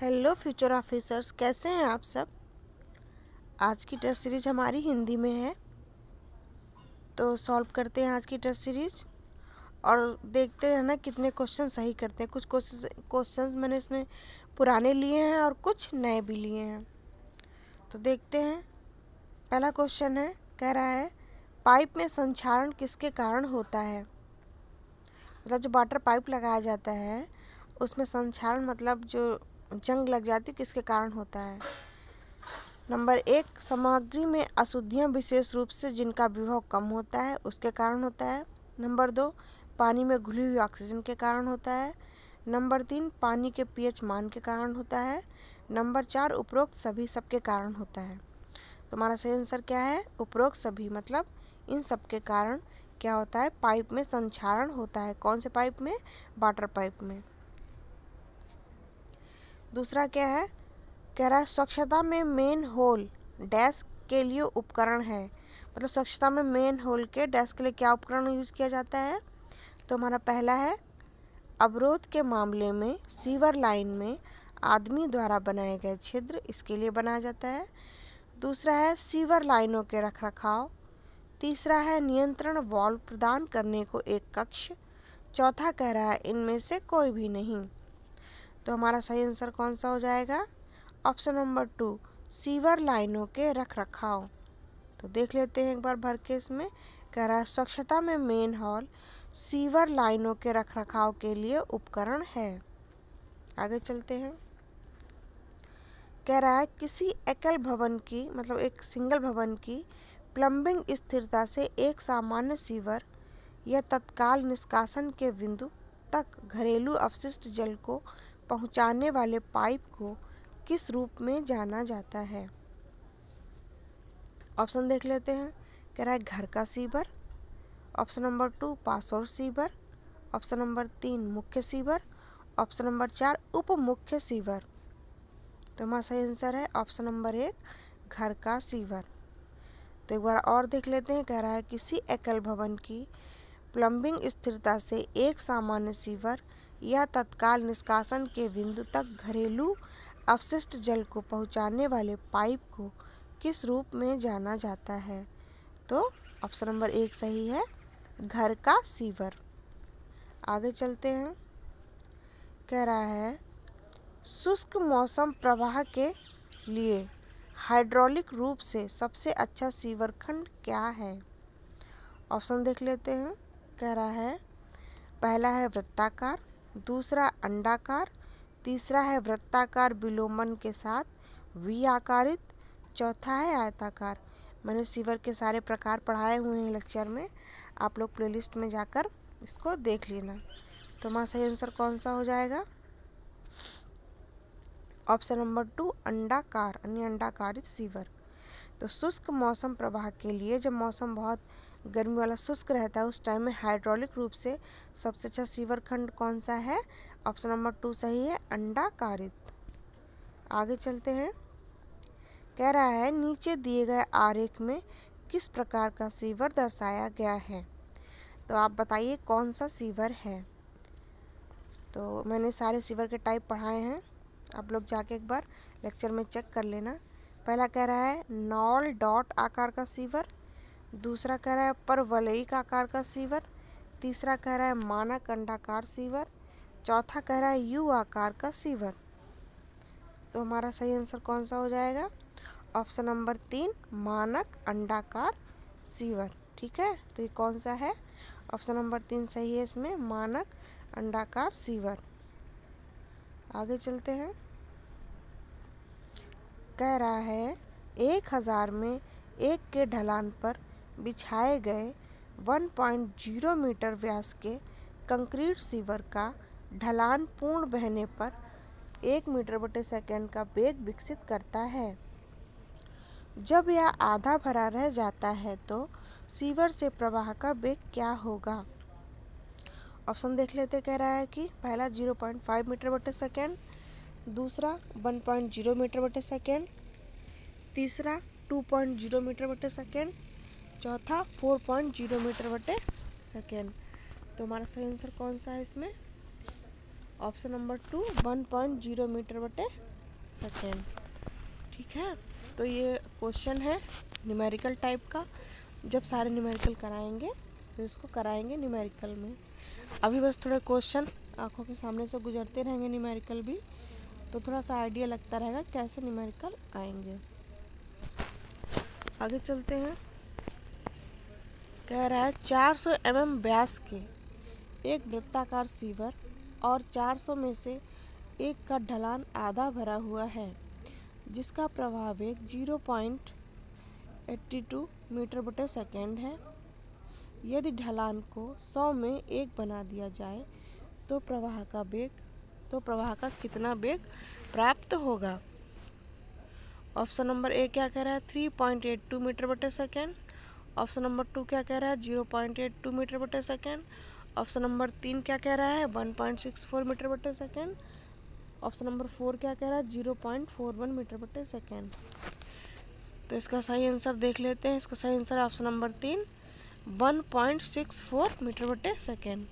Hello future officers, कैसे हैं आप सब। आज की टेस्ट सीरीज हमारी हिंदी में है, तो सॉल्व करते हैं आज की टेस्ट सीरीज और देखते हैं ना कितने क्वेश्चन सही करते हैं। कुछ क्वेश्चंस मैंने इसमें पुराने लिए हैं और कुछ नए भी लिए हैं, तो देखते हैं। पहला क्वेश्चन है, कह रहा है पाइप में संक्षारण किसके कारण होता है। मतलब जो वाटर पाइप लगाया जाता है उसमें संक्षारण मतलब जो जंग लग जाती है किसके कारण होता है। नंबर 1, सामग्री में अशुद्धियाँ विशेष रूप से जिनका विभव कम होता है उसके कारण होता है। नंबर 2, पानी में घुली हुई ऑक्सीजन के कारण होता है। नंबर 3, पानी के पीएच मान के कारण होता है। नंबर 4, उपरोक्त सभी सबके कारण होता है। तुम्हारा सही आंसर क्या है? उपरोक्त सभी, मतलब इन सब के कारण क्या होता है, पाइप में संक्षारण होता है। कौन से पाइप में? वाटर पाइप में। दूसरा क्या है, कह रहा है स्वच्छता में मेन होल डैश के लिए उपकरण है। मतलब स्वच्छता में मेन होल के डैश के लिए क्या उपकरण यूज किया जाता है। तो हमारा पहला है, अवरोध के मामले में सीवर लाइन में आदमी द्वारा बनाए गए छिद्र, इसके लिए बनाया जाता है। दूसरा है सीवर लाइनों के रखरखाव। तीसरा है नियंत्रण वाल्व प्रदान करने को एक कक्ष। चौथा कह रहा है इनमें से कोई भी नहीं। तो हमारा सही आंसर कौन सा हो जाएगा? ऑप्शन नंबर 2, सीवर लाइनों के रखरखाव। तो देख लेते हैं एक बार भर के इसमें। कह रहा है स्वच्छता में मेन हॉल सीवर लाइनों के रखरखाव के लिए उपकरण है। आगे चलते हैं। कह रहा है किसी एकल भवन की, मतलब एक सिंगल भवन की प्लम्बिंग स्थिरता से एक सामान्य सीवर या तत्काल निष्कासन के बिंदु तक घरेलू अपशिष्ट जल को पहुंचाने वाले पाइप को किस रूप में जाना जाता है। ऑप्शन देख लेते हैं। कह रहा है घर का सीवर। ऑप्शन नंबर 2, पासोर सीवर। ऑप्शन नंबर 3, मुख्य सीवर। ऑप्शन नंबर 4, उप मुख्य सीवर। तो हमारा सही आंसर है ऑप्शन नंबर 1, घर का सीवर। तो एक बार और देख लेते हैं। कह रहा है किसी एकल भवन की प्लम्बिंग स्थिरता से एक सामान्य सीवर या तत्काल निष्कासन के बिंदु तक घरेलू अपशिष्ट जल को पहुंचाने वाले पाइप को किस रूप में जाना जाता है। तो ऑप्शन नंबर 1 सही है, घर का सीवर। आगे चलते हैं। कह रहा है शुष्क मौसम प्रवाह के लिए हाइड्रोलिक रूप से सबसे अच्छा सीवर खंड क्या है। ऑप्शन देख लेते हैं। कह रहा है पहला है वृत्ताकार, दूसरा अंडाकार, तीसरा है वृत्ताकार विलोमन के साथ वी आकारित, चौथा है आयताकार। मैंने सीवर के सारे प्रकार पढ़ाए हुए हैं लेक्चर में, आप लोग प्लेलिस्ट में जाकर इसको देख लेना। तो हमारा सही आंसर कौन सा हो जाएगा? ऑप्शन नंबर 2, अंडाकार, अन्य अंडाकारित सीवर। तो शुष्क मौसम प्रवाह के लिए जब मौसम बहुत गर्मी वाला शुष्क रहता है उस टाइम में हाइड्रोलिक रूप से सबसे अच्छा सीवर खंड कौन सा है? ऑप्शन नंबर 2 सही है, अंडाकारित। आगे चलते हैं। कह रहा है नीचे दिए गए आरेख में किस प्रकार का सीवर दर्शाया गया है। तो आप बताइए कौन सा सीवर है। तो मैंने सारे सीवर के टाइप पढ़ाए हैं, आप लोग जाके एक बार लेक्चर में चेक कर लेना। पहला कह रहा है नॉल डॉट आकार का सीवर। दूसरा कह रहा है परवलयिक आकार का सीवर। तीसरा कह रहा है मानक अंडाकार सीवर। चौथा कह रहा है यू आकार का सीवर। तो हमारा सही आंसर कौन सा हो जाएगा? ऑप्शन नंबर 3, मानक अंडाकार सीवर। ठीक है, तो ये कौन सा है? ऑप्शन नंबर 3 सही है इसमें, मानक अंडाकार सीवर। आगे चलते हैं। कह रहा है 1000 में 1 के ढलान पर बिछाए गए 1.0 मीटर व्यास के कंक्रीट सीवर का ढलान पूर्ण बहने पर 1 मीटर बटे सेकेंड का वेग विकसित करता है। जब यह आधा भरा रह जाता है तो सीवर से प्रवाह का वेग क्या होगा। ऑप्शन देख लेते। कह रहा है कि पहला 0.5 मीटर बटे सेकेंड, दूसरा 1.0 मीटर बटे सेकेंड, तीसरा 2.0 मीटर बटे सेकेंड, चौथा 4.0 मीटर बटे सेकेंड। तो हमारा सही आंसर कौन सा है इसमें? ऑप्शन नंबर 2, 1.0 मीटर बटे सेकेंड। ठीक है, तो ये क्वेश्चन है न्यूमेरिकल टाइप का। जब सारे न्यूमेरिकल कराएंगे तो इसको कराएंगे न्यूमेरिकल में। अभी बस थोड़े क्वेश्चन आंखों के सामने से गुजरते रहेंगे न्यूमेरिकल भी, तो थोड़ा सा आइडिया लगता रहेगा कैसे न्यूमेरिकल आएंगे। आगे चलते हैं। कह रहा है 400 mm व्यास के एक वृत्ताकार सीवर और 400 में से एक का ढलान आधा भरा हुआ है, जिसका प्रवाह वेग 0.82 मीटर बटे सेकेंड है। यदि ढलान को 100 में 1 बना दिया जाए तो प्रवाह का कितना वेग प्राप्त होगा। ऑप्शन नंबर ए क्या कह रहा है 3.82 मीटर बटे सेकेंड। ऑप्शन नंबर 2 क्या कह रहा है 0.82 मीटर बटे सेकेंड। ऑप्शन नंबर 3 क्या कह रहा है 1.64 मीटर बटे सेकेंड। ऑप्शन नंबर 4 क्या कह रहा है 0.41 मीटर बटे सेकेंड। तो इसका सही आंसर देख लेते हैं। इसका सही आंसर ऑप्शन नंबर 3 1.64 मीटर बटे सेकेंड।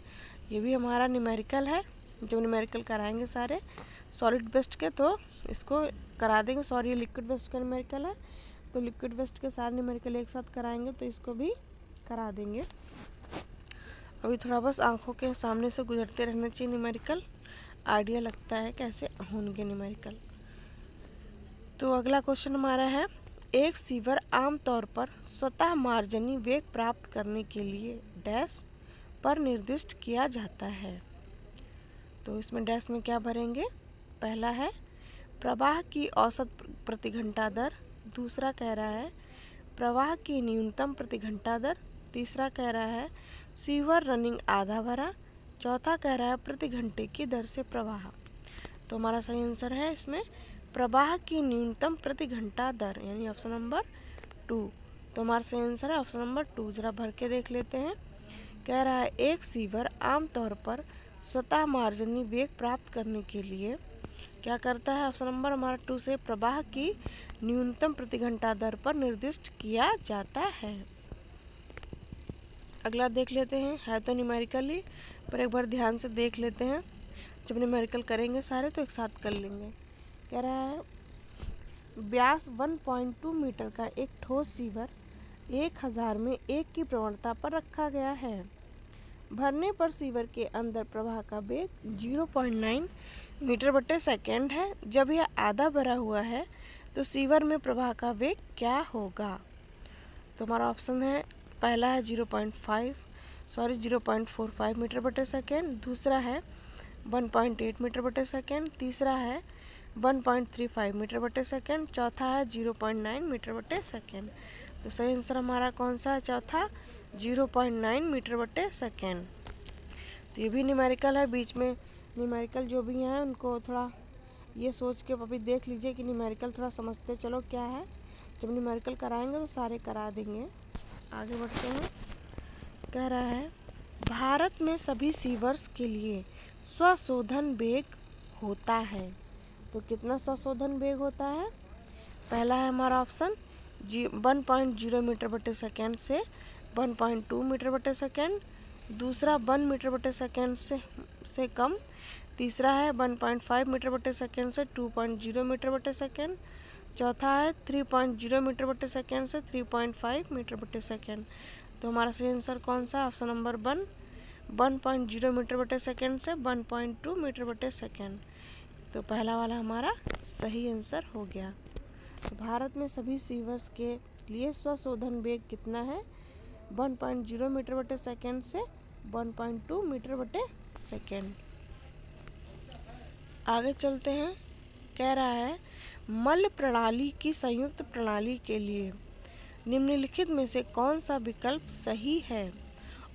ये भी हमारा न्यूमेरिकल है। जब न्यूमेरिकल कराएंगे सारे सॉलिड वेस्ट के तो इसको करा देंगे। सॉरी, ये लिक्विड वेस्ट का न्यूमेरिकल है, तो लिक्विड वेस्ट के सारे न्यूमेरिकल एक साथ कराएंगे तो इसको भी करा देंगे। अभी थोड़ा बस आंखों के सामने से गुजरते रहना चाहिए न्यूमेरिकल, आइडिया लगता है कैसे होंगे न्यूमेरिकल। तो अगला क्वेश्चन हमारा है एक सीवर आमतौर पर स्वतः मार्जनी वेग प्राप्त करने के लिए डैश पर निर्दिष्ट किया जाता है। तो इसमें डैश में क्या भरेंगे। पहला है प्रवाह की औसत प्रति घंटा दर। दूसरा कह रहा है प्रवाह की न्यूनतम प्रति घंटा दर। तीसरा कह रहा है सीवर रनिंग आधा भरा। चौथा कह रहा है प्रति घंटे की दर से प्रवाह। तो हमारा सही आंसर है इसमें प्रवाह की न्यूनतम प्रति घंटा दर, यानी ऑप्शन नंबर 2। तो हमारा सही आंसर है ऑप्शन नंबर 2। जरा भर के देख लेते हैं। कह रहा है एक सीवर आमतौर पर स्वतः मार्जनी वेग प्राप्त करने के लिए क्या करता है। ऑप्शन नंबर हमारा 2 से प्रवाह की न्यूनतम प्रति घंटा दर पर निर्दिष्ट किया जाता है। अगला देख लेते हैं, है तो न्यूमेरिकल ही, पर एक बार ध्यान से देख लेते हैं। जब न्यूमेरिकल करेंगे सारे तो एक साथ कर लेंगे। कह रहा है व्यास 1.2 मीटर का एक ठोस सीवर 1000 में 1 की प्रवणता पर रखा गया है। भरने पर सीवर के अंदर प्रवाह का वेग 0.9 मीटर बटे सेकेंड है। जब यह आधा भरा हुआ है तो सीवर में प्रवाह का वेग क्या होगा। तो हमारा ऑप्शन है पहला है 0.45 मीटर बटे सेकेंड। दूसरा है 1.8 मीटर बटे सेकेंड। तीसरा है 1.35 मीटर बटे सेकेंड। चौथा है 0.9 मीटर बटे सेकेंड। तो सही आंसर हमारा कौन सा है, चौथा 0.9 मीटर बटे सेकेंड। तो ये भी न्यूमेरिकल है। बीच में न्यूमेरिकल जो भी हैं उनको थोड़ा ये सोच के अभी देख लीजिए कि न्यूमेरिकल थोड़ा समझते चलो क्या है। जब न्यूमेरिकल कराएंगे तो सारे करा देंगे। आगे बढ़ते हैं। कह रहा है भारत में सभी सीवर्स के लिए स्वशोधन वेग होता है। तो कितना स्वशोधन वेग होता है। पहला है हमारा ऑप्शन 1.0 मीटर बटे सेकेंड से 1.2 मीटर बटे सेकेंड। दूसरा 1 मीटर बटे सेकेंड से कम। तीसरा है 1.5 मीटर बटे सेकेंड से 2.0 मीटर बटे सेकेंड। चौथा है 3.0 मीटर बटे सेकेंड से 3.5 मीटर बटे सेकेंड। तो हमारा सही आंसर कौन सा, ऑप्शन नंबर 1.0 मीटर बटे सेकेंड से 1.2 मीटर बटे सेकेंड। तो पहला वाला हमारा सही आंसर हो गया। तो भारत में सभी सीवर्स के लिए स्वशोधन वेग कितना है, 1.0 मीटर बटे सेकेंड से 1.2 मीटर बटे सेकेंड। आगे चलते हैं। कह रहा है मल प्रणाली की संयुक्त प्रणाली के लिए निम्नलिखित में से कौन सा विकल्प सही है।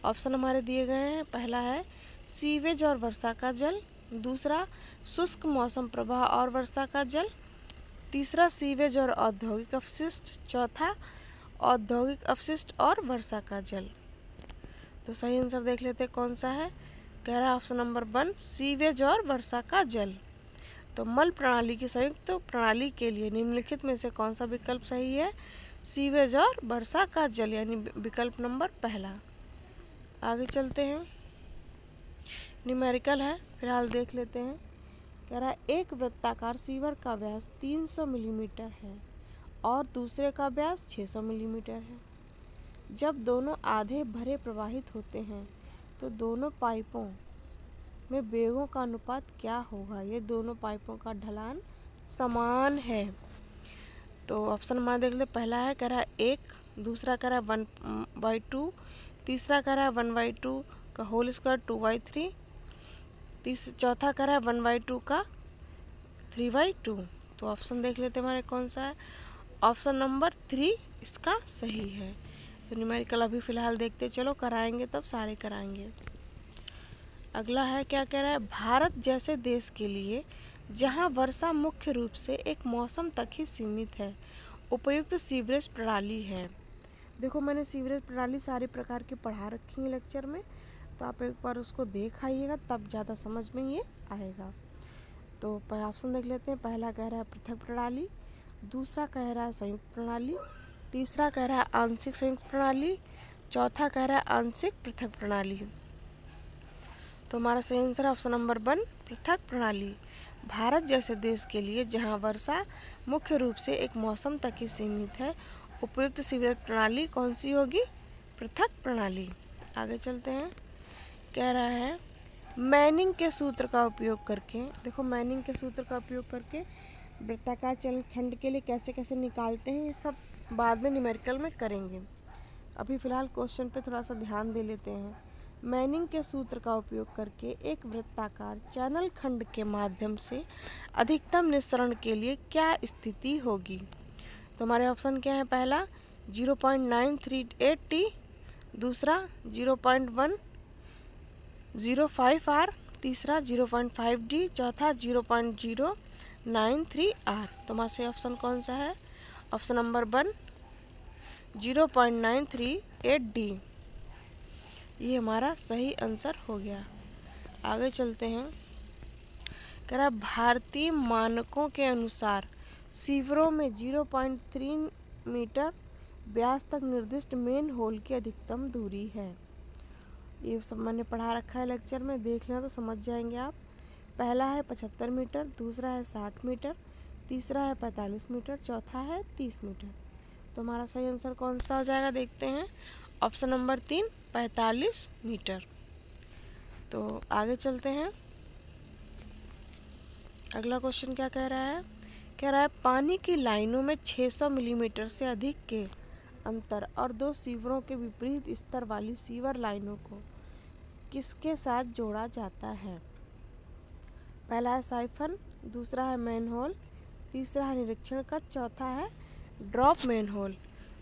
ऑप्शन हमारे दिए गए हैं। पहला है सीवेज और वर्षा का जल। दूसरा शुष्क मौसम प्रवाह और वर्षा का जल। तीसरा सीवेज और औद्योगिक अपशिष्ट। चौथा औद्योगिक अपशिष्ट और वर्षा का जल। तो सही आंसर देख लेते हैं कौन सा है। कह रहा है ऑप्शन नंबर 1 सीवेज और वर्षा का जल। तो मल प्रणाली की संयुक्त प्रणाली के लिए निम्नलिखित में से कौन सा विकल्प सही है, सीवेज और वर्षा का जल, यानी विकल्प नंबर पहला। आगे चलते हैं। न्यूमेरिकल है, फिलहाल देख लेते हैं। कह रहा है एक वृत्ताकार सीवर का व्यास 300 मिलीमीटर है और दूसरे का व्यास 600 मिलीमीटर है। जब दोनों आधे भरे प्रवाहित होते हैं तो दोनों पाइपों में वेगों का अनुपात क्या होगा? ये दोनों पाइपों का ढलान समान है। तो ऑप्शन हमारा देख लेते। पहला है कह रहा है 1, दूसरा कह रहा है 1/2, तीसरा कह रहा है 1/2 का होल स्क्वायर 2/3, चौथा कह रहा है 1/2 का 3/2। तो ऑप्शन देख लेते हमारे कौन सा है। ऑप्शन नंबर 3 इसका सही है। तो न्यूमेरिकल अभी फ़िलहाल देखते चलो, कराएंगे तब सारे कराएंगे। अगला है क्या कह रहा है, भारत जैसे देश के लिए जहां वर्षा मुख्य रूप से एक मौसम तक ही सीमित है, उपयुक्त सीवरेज प्रणाली है। देखो मैंने सीवरेज प्रणाली सारे प्रकार की पढ़ा रखी है लेक्चर में, तो आप एक बार उसको देख आइएगा तब ज़्यादा समझ में ये आएगा। तो ऑप्शन देख लेते हैं। पहला कह रहा है पृथक प्रणाली, दूसरा कह रहा है संयुक्त प्रणाली, तीसरा कह रहा है आंशिक संयुक्त प्रणाली, चौथा कह रहा है आंशिक पृथक प्रणाली। तो हमारा सही आंसर ऑप्शन नंबर 1 पृथक प्रणाली। भारत जैसे देश के लिए जहां वर्षा मुख्य रूप से एक मौसम तक ही सीमित है, उपयुक्त सीवरेज प्रणाली कौन सी होगी? पृथक प्रणाली। आगे चलते हैं। कह रहा है मैनिंग के सूत्र का उपयोग करके, देखो मैनिंग के सूत्र का उपयोग करके वृत्ताकार चलन खंड के लिए कैसे कैसे निकालते हैं, ये सब बाद में न्यूमेरिकल में करेंगे। अभी फ़िलहाल क्वेश्चन पे थोड़ा सा ध्यान दे लेते हैं। मैनिंग के सूत्र का उपयोग करके एक वृत्ताकार चैनल खंड के माध्यम से अधिकतम निस्सरण के लिए क्या स्थिति होगी? तो हमारे ऑप्शन क्या है। पहला 0.938 t, दूसरा 0.105 r, तीसरा 0.5 d, चौथा 0.093 r। तो हमारा सही ऑप्शन कौन सा है? ऑप्शन नंबर 1 0.938 d, ये हमारा सही आंसर हो गया। आगे चलते हैं। कह रहा भारतीय मानकों के अनुसार सीवरों में 0.3 मीटर व्यास तक निर्दिष्ट मेन होल की अधिकतम दूरी है। ये सब मैंने पढ़ा रखा है लेक्चर में, देख लें तो समझ जाएंगे आप। पहला है 75 मीटर, दूसरा है 60 मीटर, तीसरा है 45 मीटर, चौथा है 30 मीटर। तो हमारा सही आंसर कौन सा हो जाएगा देखते हैं। Option number 3 45 metre. तो आगे चलते हैं। अगला क्वेश्चन क्या कह रहा है। कह रहा है पानी की लाइनों में 600 मिलीमीटर से अधिक के अंतर और दो सीवरों के विपरीत स्तर वाली सीवर लाइनों को किसके साथ जोड़ा जाता है? पहला है साइफन, दूसरा है मैनहोल, तीसरा है निरीक्षण कक्ष, चौथा है ड्रॉप मैनहोल।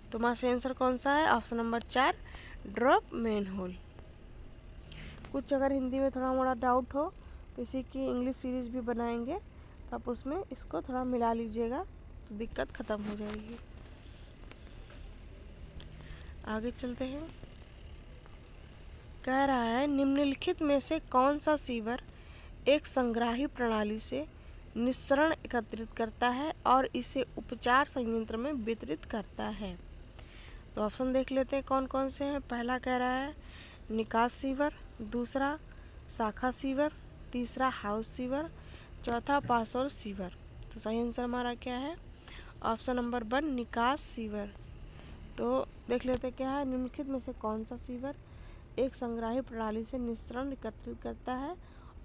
तो हमारा सही आंसर कौन सा है? Option number 4 drop manhole. कुछ अगर हिंदी में थोड़ा मोड़ा डाउट हो तो इसी की इंग्लिश सीरीज़ भी बनाएंगे, तो आप उसमें इसको थोड़ा मिला लीजिएगा तो दिक्कत ख़त्म हो जाएगी। आगे चलते हैं। कह रहा है निम्नलिखित में से कौन सा सीवर एक संग्राही प्रणाली से निस्सरण एकत्रित करता है और इसे उपचार संयंत्र में वितरित करता है? तो ऑप्शन देख लेते हैं कौन कौन से हैं। पहला कह रहा है निकास सीवर, दूसरा शाखा सीवर, तीसरा हाउस सीवर, चौथा पासोर सीवर। तो सही आंसर हमारा क्या है? ऑप्शन नंबर 1 निकास सीवर। तो देख लेते क्या है। निम्नलिखित में से कौन सा सीवर एक संग्राही प्रणाली से निस्सरण एकत्रित करता है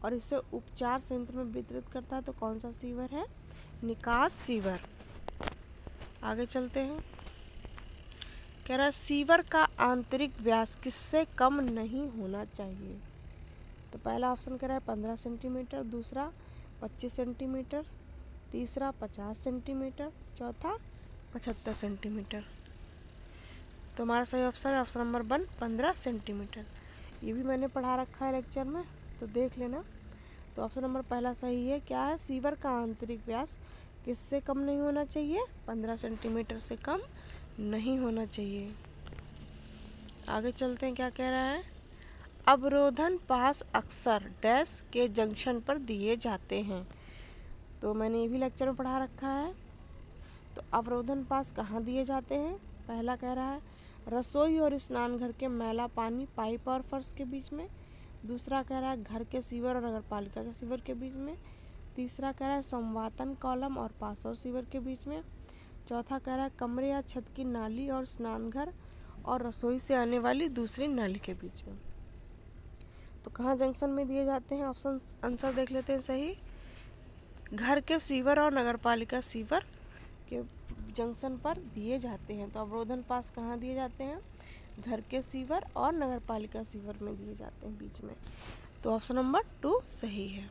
और इसे उपचार संयंत्र में वितरित करता है? तो कौन सा सीवर है? निकास सीवर। आगे चलते हैं। कह रहा है सीवर का आंतरिक व्यास किससे कम नहीं होना चाहिए? तो पहला ऑप्शन कह रहा है 15 सेंटीमीटर, दूसरा 25 सेंटीमीटर, तीसरा 50 सेंटीमीटर, चौथा 75 सेंटीमीटर। तो हमारा सही ऑप्शन है ऑप्शन नंबर 1 15 सेंटीमीटर। ये भी मैंने पढ़ा रखा है लेक्चर में, तो देख लेना। तो ऑप्शन नंबर पहला सही है। क्या है? सीवर का आंतरिक व्यास किससे कम नहीं होना चाहिए? 15 सेंटीमीटर से कम नहीं होना चाहिए। आगे चलते हैं। क्या कह रहा है? अवरोधन पास अक्सर डैश के जंक्शन पर दिए जाते हैं। तो मैंने ये भी लेक्चर में पढ़ा रखा है। तो अवरोधन पास कहाँ दिए जाते हैं? पहला कह रहा है रसोई और स्नान घर के मैला पानी पाइप और फर्श के बीच में, दूसरा कह रहा है घर के सीवर और नगर पालिका के सीवर के बीच में, तीसरा कह रहा है संवातन कॉलम और पास और सीवर के बीच में। चौथा कह रहा है कमरे या छत की नाली और स्नानघर और रसोई से आने वाली दूसरी नाली के बीच में। तो कहाँ जंक्शन में दिए जाते हैं? ऑप्शन आंसर देख लेते हैं सही। घर के सीवर और नगरपालिका सीवर के जंक्शन पर दिए जाते हैं। तो अवरोधन पास कहाँ दिए जाते हैं? घर के सीवर और नगरपालिका सीवर में दिए जाते हैं बीच में। तो ऑप्शन नंबर 2 सही है।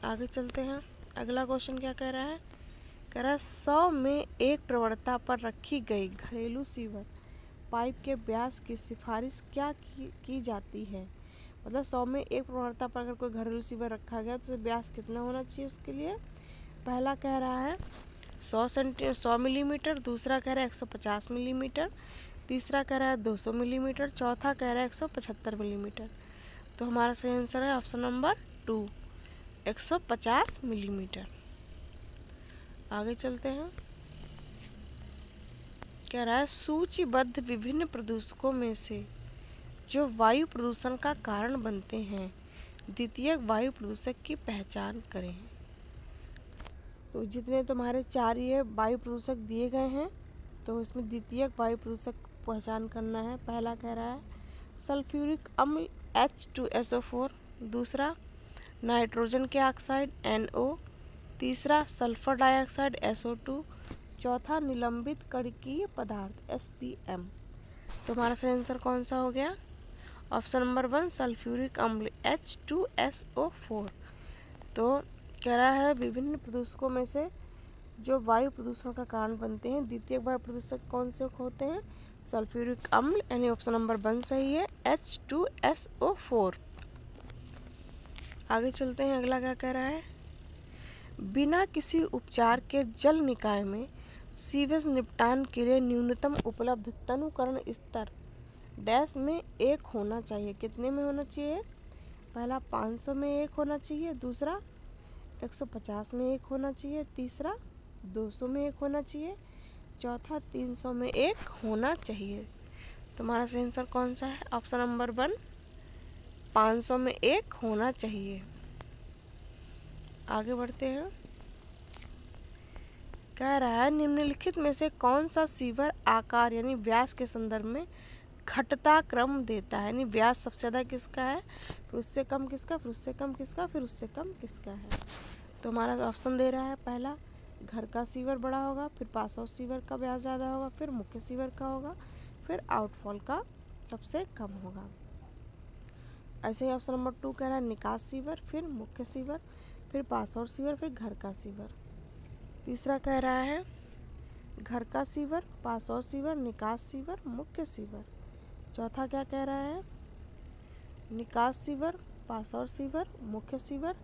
आगे चलते हैं। अगला क्वेश्चन क्या कह रहा है? कह रहा है 100 में एक प्रवणता पर रखी गई घरेलू सीवर पाइप के व्यास की सिफारिश क्या की जाती है? मतलब 100 में एक प्रवणता पर अगर कोई घरेलू सीवर रखा गया तो व्यास कितना होना चाहिए उसके लिए? पहला कह रहा है 100 मिलीमीटर, दूसरा कह रहा है 150 मिलीमीटर, तीसरा कह रहा है 200 मिलीमीटर, चौथा कह रहा है 175 मिलीमीटर। तो हमारा सही आंसर है ऑप्शन नंबर 2 150 मिलीमीटर। आगे चलते हैं। कह रहा है सूचीबद्ध विभिन्न प्रदूषकों में से जो वायु प्रदूषण का कारण बनते हैं द्वितीयक वायु प्रदूषक की पहचान करें। तो जितने तुम्हारे 4 ये वायु प्रदूषक दिए गए हैं तो इसमें द्वितीयक वायु प्रदूषक पहचान करना है। पहला कह रहा है सल्फ्यूरिक अम्ल H2SO4, दूसरा नाइट्रोजन के ऑक्साइड NO, तीसरा सल्फर डाइऑक्साइड SO2, चौथा निलंबित कणकीय पदार्थ SPM। तो हमारा सही आंसर कौन सा हो गया? ऑप्शन नंबर 1 सल्फ्यूरिक अम्ल H2SO4। तो कह रहा है विभिन्न प्रदूषकों में से जो वायु प्रदूषण का कारण बनते हैं द्वितीयक वायु प्रदूषक कौन से होते हैं? सल्फ्यूरिक अम्ल, यानी ऑप्शन नंबर 1 सही है H2SO4। आगे चलते हैं। अगला क्या कह रहा है? बिना किसी उपचार के जल निकाय में सीवेज निपटान के लिए न्यूनतम उपलब्ध तनुकरण स्तर डैश में 1 होना चाहिए। कितने में होना चाहिए? पहला 500 में 1 होना चाहिए, दूसरा 150 में 1 होना चाहिए, तीसरा 200 में 1 होना चाहिए, चौथा 300 में 1 होना चाहिए। तुम्हारा सही आंसर कौन सा है? ऑप्शन नंबर 1 500 में 1 होना चाहिए। आगे बढ़ते हैं। कह रहा है निम्नलिखित में से कौन सा सीवर आकार यानी व्यास के संदर्भ में घटता क्रम देता है? यानी व्यास सबसे ज़्यादा किसका है, फिर उससे कम किसका, फिर उससे कम किसका, फिर उससे कम किसका है? तो हमारा ऑप्शन दे रहा है पहला घर का सीवर बड़ा होगा, फिर पास आउट सीवर का व्यास ज़्यादा होगा, फिर मुख्य सीवर का होगा, फिर आउटफॉल का सबसे कम होगा। ऐसे ही ऑप्शन नंबर 2 कह रहा है निकास सीवर, फिर मुख्य सीवर, फिर पास आउट सीवर, फिर घर का सीवर। तीसरा कह रहा है घर का सीवर, पास आउट सीवर, निकास सीवर, मुख्य सीवर। चौथा क्या कह रहा है? निकास सीवर, पास आउट सीवर, मुख्य सीवर,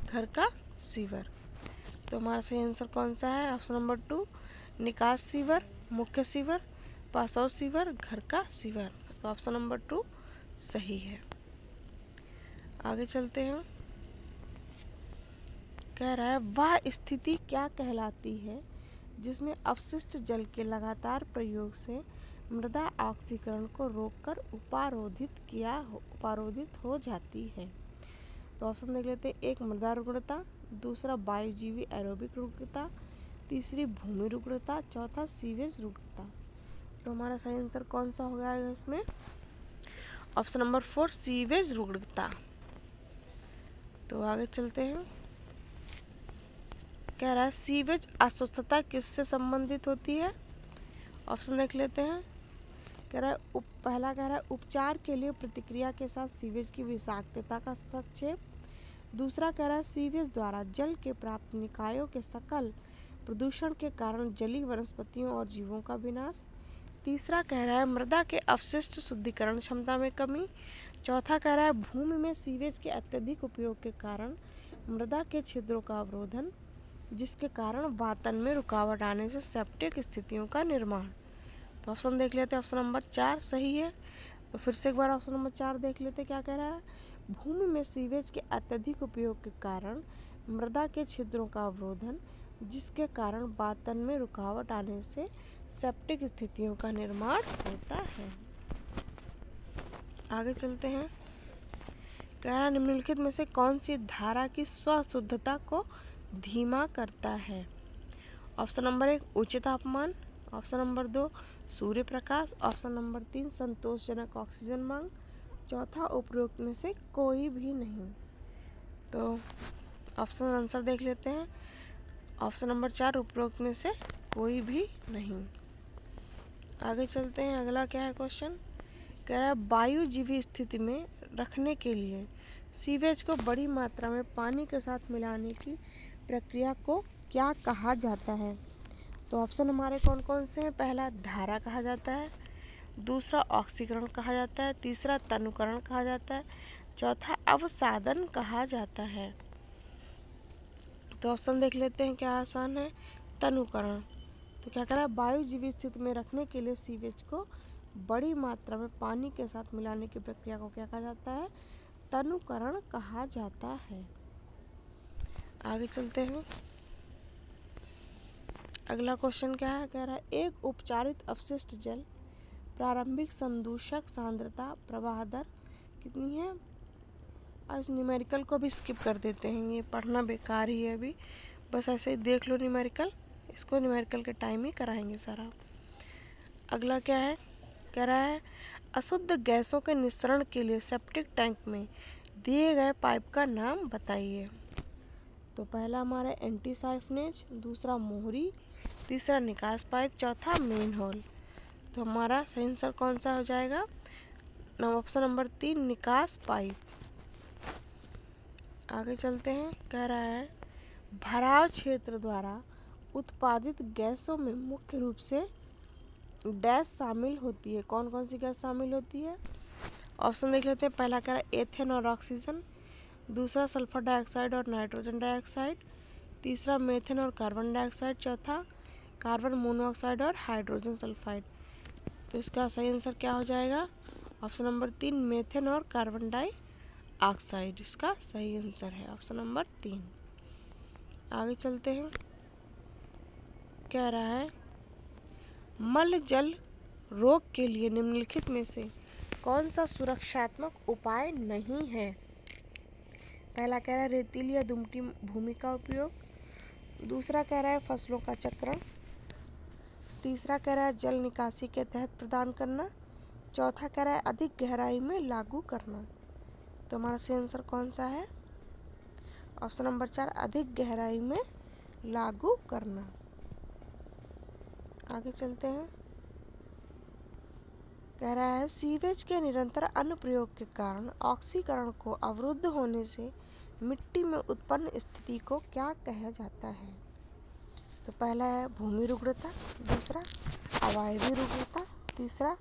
घर का सीवर। तो हमारा सही आंसर कौन सा है? ऑप्शन नंबर 2 निकास सीवर, मुख्य सीवर, पास आउट सीवर, घर का सीवर। तो ऑप्शन नंबर 2 सही है। आगे चलते हैं। कह रहा है वह स्थिति क्या कहलाती है जिसमें अपशिष्ट जल के लगातार प्रयोग से मृदा ऑक्सीकरण को रोककर उपारोधित हो जाती है। तो ऑप्शन देख लेते हैं। 1 मृदा रुग्णता, दूसरा वायुजीवी एरोबिक रुग्णता, तीसरी भूमि रुग्णता, चौथा सीवेज रुग्णता। तो हमारा सही आंसर कौन सा हो गया इसमें? ऑप्शन नंबर 4 सीवेज रुग्णता। तो आगे चलते हैं। कह रहा है सीवेज अस्वस्थता किससे संबंधित होती है? ऑप्शन देख लेते हैं। कह रहा है पहला कह रहा है उपचार के लिए प्रतिक्रिया के साथ सीवेज की विषाक्तता का हस्तक्षेप, दूसरा कह रहा है सीवेज द्वारा जल के प्राप्त निकायों के सकल प्रदूषण के कारण जलीय वनस्पतियों और जीवों का विनाश, तीसरा कह रहा है मृदा के अपशिष्ट शुद्धिकरण क्षमता में कमी, चौथा कह रहा है भूमि में सीवेज के अत्यधिक उपयोग के कारण मृदा के छिद्रों का अवरोधन जिसके कारण वातन में रुकावट आने से सेप्टिक स्थितियों का निर्माण। तो ऑप्शन देख लेते हैं। ऑप्शन नंबर 4 सही है। तो फिर से एक बार ऑप्शन नंबर 4 देख लेते क्या कह रहा है? भूमि में सीवेज के अत्यधिक उपयोग के कारण मृदा के छिद्रों का अवरोधन जिसके कारण वातन में रुकावट आने से सेप्टिक स्थितियों का निर्माण होता है। आगे चलते हैं। कह रहा निम्नलिखित में से कौन सी धारा की स्वशुद्धता को धीमा करता है? ऑप्शन नंबर 1 उच्च तापमान, option number 2 Surya Prakash, option number 3 संतोषजनक ऑक्सीजन मांग, चौथा उपरोक्त में से कोई भी नहीं। तो ऑप्शन आंसर देख लेते हैं। ऑप्शन नंबर 4 उपरोक्त में से कोई भी नहीं। आगे चलते हैं, अगला क्या है क्वेश्चन। कह रहा है वायुजीवी स्थिति में रखने के लिए सीवेज को बड़ी मात्रा में पानी के साथ मिलाने की प्रक्रिया को क्या कहा जाता है? तो ऑप्शन हमारे कौन कौन से हैं? पहला धारा कहा जाता है, दूसरा ऑक्सीकरण कहा जाता है, तीसरा तनुकरण कहा जाता है, चौथा अवसादन कहा जाता है। तो ऑप्शन देख लेते हैं, क्या आसान है, तनुकरण। तो क्या कह रहा है वायुजीवी स्थिति में रखने के लिए सीवेज को बड़ी मात्रा में पानी के साथ मिलाने की प्रक्रिया को क्या कहा जाता है? तनुकरण कहा जाता है। आगे चलते हैं, अगला क्वेश्चन क्या है। कह रहा है एक उपचारित अपशिष्ट जल प्रारंभिक संदूषक सांद्रता प्रवाह दर कितनी है? आज न्यूमेरिकल को भी स्किप कर देते हैं, ये पढ़ना बेकार ही है अभी, बस ऐसे ही देख लो न्यूमेरिकल, इसको न्यूमेरिकल के टाइम ही कराएंगे सारा। अगला क्या है, कह रहा है अशुद्ध गैसों के निस्सरण के लिए सेप्टिक टैंक में दिए गए पाइप का नाम बताइए। तो पहला हमारा एंटीसाइफनेज, दूसरा मोहरी, तीसरा निकास पाइप, चौथा मेन होल। तो हमारा सही आंसर कौन सा हो जाएगा? ऑप्शन नंबर 3 निकास पाइप। आगे चलते हैं, कह रहा है भराव क्षेत्र द्वारा उत्पादित गैसों में मुख्य रूप से डैश शामिल होती है। कौन कौन सी गैस शामिल होती है? ऑप्शन देख लेते हैं। पहला कह रहा है एथेन और ऑक्सीजन, दूसरा सल्फर डाइऑक्साइड और नाइट्रोजन डाइऑक्साइड, तीसरा मेथेन और कार्बन डाइऑक्साइड, चौथा कार्बन मोनोऑक्साइड और हाइड्रोजन सल्फाइड। तो इसका सही आंसर क्या हो जाएगा? ऑप्शन नंबर 3 मेथेन और कार्बन डाइऑक्साइड इसका सही आंसर है, ऑप्शन नंबर 3। आगे चलते हैं, कह रहा है मल जल रोग के लिए निम्नलिखित में से कौन सा सुरक्षात्मक उपाय नहीं है? पहला कह रहा है रेतीली या दुमटी भूमि का उपयोग, दूसरा कह रहा है फसलों का चक्रण, तीसरा कह रहा है जल निकासी के तहत प्रदान करना, चौथा कह रहा है अधिक गहराई में लागू करना। तो हमारा सही आंसर कौन सा है? ऑप्शन नंबर 4 अधिक गहराई में लागू करना। आगे चलते हैं, कह रहा है सीवेज के निरंतर अनुप्रयोग के कारण ऑक्सीकरण को अवरुद्ध होने से मिट्टी में उत्पन्न स्थिति को क्या कहा जाता है? तो पहला है भूमि रुग्णता, दूसरा अवायवीय रुग्णता, तीसरा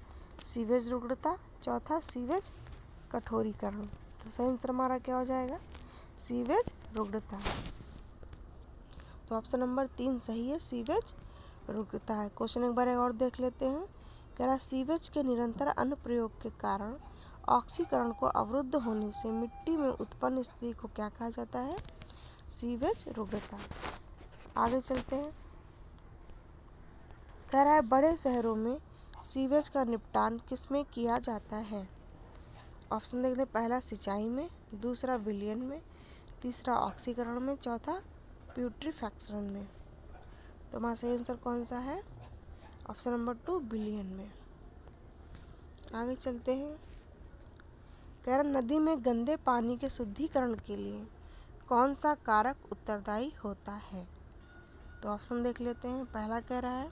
सीवेज रुग्णता, चौथा सीवेज कठोरीकरण। तो सही आंसर हमारा क्या हो जाएगा? सीवेज रुग्णता। तो ऑप्शन नंबर 3 सही है, सीवेज रुग्णता है। क्वेश्चन एक बार और देख लेते हैं। कह रहा सीवेज के निरंतर अनुप्रयोग के कारण ऑक्सीकरण को अवरुद्ध होने से मिट्टी में उत्पन्न स्थिति को क्या कहा जाता है? सीवेज रुग्णता। आगे चलते हैं, कह रहा है बड़े शहरों में सीवेज का निपटान किसमें किया जाता है? ऑप्शन देखते हैं। पहला सिंचाई में, दूसरा विलयन में, तीसरा ऑक्सीकरण में, चौथा प्यूट्रीफैक्शन में। तो हमारा सही आंसर कौन सा है? ऑप्शन नंबर 2 विलयन में। आगे चलते हैं, कह रहा नदी में गंदे पानी के शुद्धिकरण के लिए कौन सा कारक उत्तरदायी होता है? तो ऑप्शन देख लेते हैं। पहला कह रहा है